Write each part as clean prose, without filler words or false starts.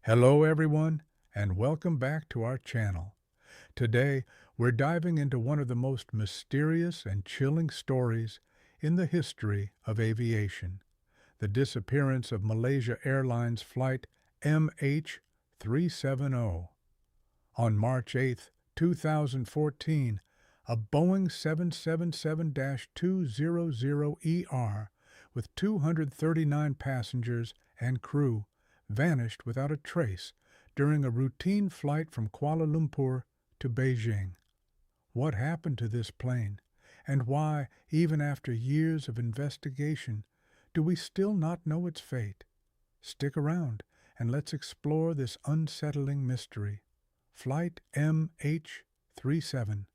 Hello everyone, and welcome back to our channel. Today, we're diving into one of the most mysterious and chilling stories in the history of aviation, the disappearance of Malaysia Airlines Flight MH370. On March 8, 2014, a Boeing 777-200ER with 239 passengers and crew vanished without a trace during a routine flight from Kuala Lumpur to Beijing. What happened to this plane, and why, even after years of investigation, do we still not know its fate? Stick around and let's explore this unsettling mystery. Flight MH370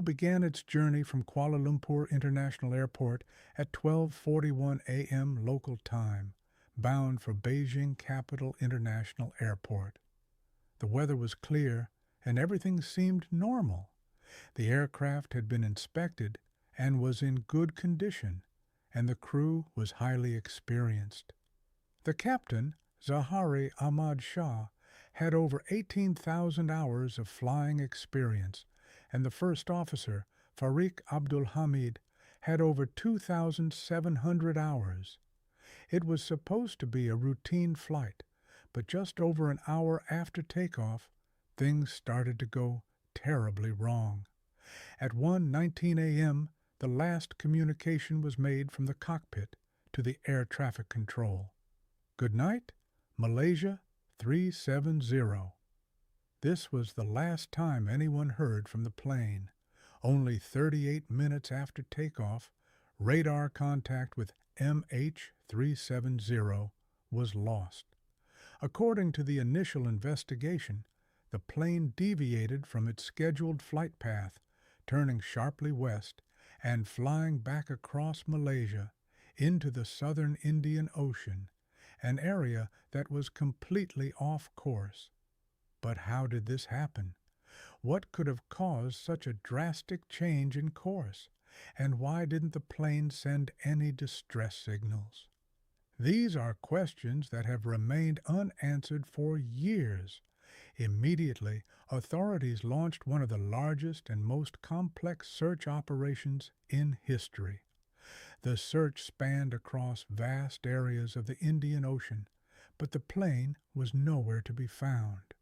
began its journey from Kuala Lumpur International Airport at 12:41 a.m. local time, bound for Beijing Capital International Airport. The weather was clear and everything seemed normal. The aircraft had been inspected and was in good condition, and the crew was highly experienced. The captain, Zahari Ahmad Shah, had over 18,000 hours of flying experience, and the first officer, Fariq Abdul Hamid, had over 2,700 hours. It was supposed to be a routine flight, but just over an hour after takeoff, things started to go terribly wrong. At 1:19 a.m., the last communication was made from the cockpit to the air traffic control. Good night, Malaysia 370. This was the last time anyone heard from the plane. Only 38 minutes after takeoff, radar contact with MH370 was lost. According to the initial investigation, the plane deviated from its scheduled flight path, turning sharply west and flying back across Malaysia into the southern Indian Ocean, an area that was completely off course. But how did this happen? What could have caused such a drastic change in course? And why didn't the plane send any distress signals? These are questions that have remained unanswered for years. Immediately, authorities launched one of the largest and most complex search operations in history. The search spanned across vast areas of the Indian Ocean, but the plane was nowhere to be found.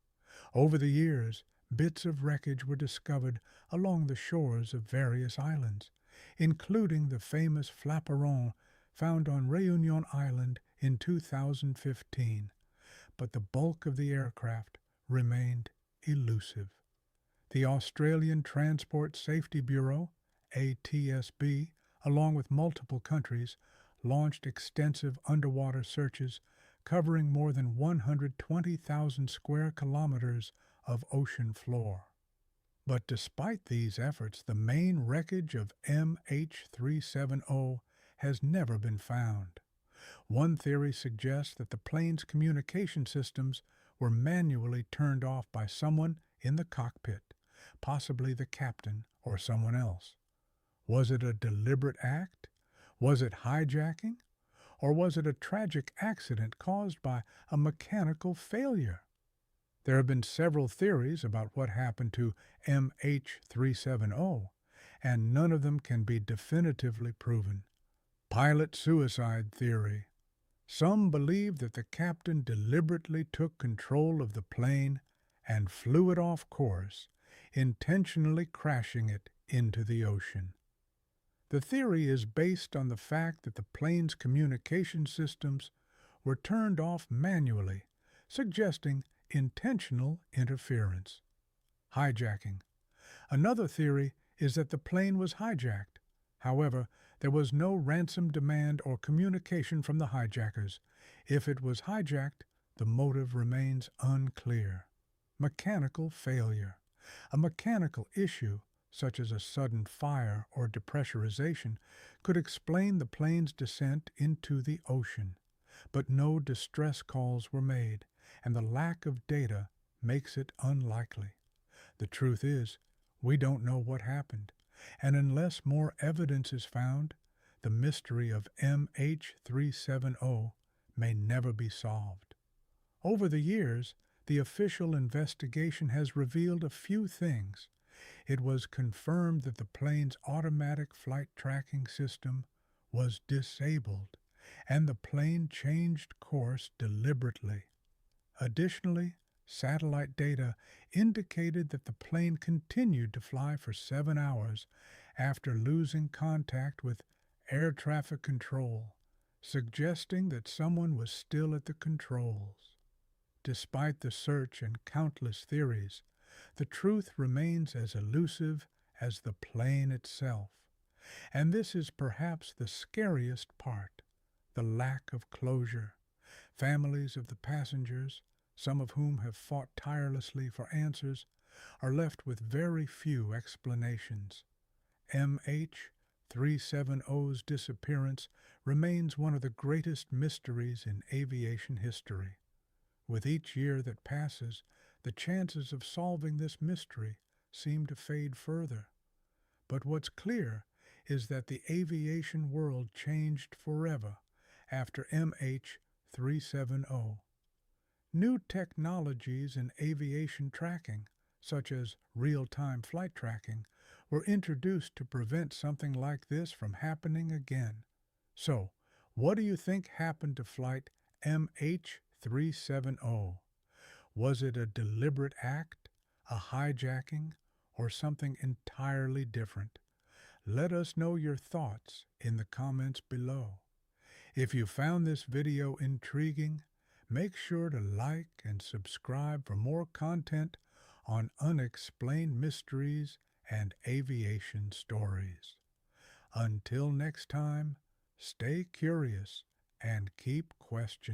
Over the years, bits of wreckage were discovered along the shores of various islands, including the famous Flaperon found on Réunion Island in 2015, but the bulk of the aircraft remained elusive. The Australian Transport Safety Bureau, ATSB, along with multiple countries, launched extensive underwater searches covering more than 120,000 square kilometers of ocean floor. But despite these efforts, the main wreckage of MH370 has never been found. One theory suggests that the plane's communication systems were manually turned off by someone in the cockpit, possibly the captain or someone else. Was it a deliberate act? Was it hijacking? Or was it a tragic accident caused by a mechanical failure? There have been several theories about what happened to MH370, and none of them can be definitively proven. Pilot suicide theory. Some believe that the captain deliberately took control of the plane and flew it off course, intentionally crashing it into the ocean. The theory is based on the fact that the plane's communication systems were turned off manually, suggesting intentional interference. Hijacking. Another theory is that the plane was hijacked. However, there was no ransom demand or communication from the hijackers. If it was hijacked, the motive remains unclear. Mechanical failure. A mechanical issue, such as a sudden fire or depressurization, could explain the plane's descent into the ocean. But no distress calls were made, and the lack of data makes it unlikely. The truth is, we don't know what happened, and unless more evidence is found, the mystery of MH370 may never be solved. Over the years, the official investigation has revealed a few things. It was confirmed that the plane's automatic flight tracking system was disabled, and the plane changed course deliberately. Additionally, satellite data indicated that the plane continued to fly for 7 hours after losing contact with air traffic control, suggesting that someone was still at the controls. Despite the search and countless theories, the truth remains as elusive as the plane itself. And this is perhaps the scariest part, the lack of closure. Families of the passengers, some of whom have fought tirelessly for answers, are left with very few explanations. MH370's disappearance remains one of the greatest mysteries in aviation history. With each year that passes, the chances of solving this mystery seem to fade further. But what's clear is that the aviation world changed forever after MH370. New technologies in aviation tracking, such as real-time flight tracking, were introduced to prevent something like this from happening again. So, what do you think happened to flight MH370? Was it a deliberate act, a hijacking, or something entirely different? Let us know your thoughts in the comments below. If you found this video intriguing, make sure to like and subscribe for more content on unexplained mysteries and aviation stories. Until next time, stay curious and keep questioning.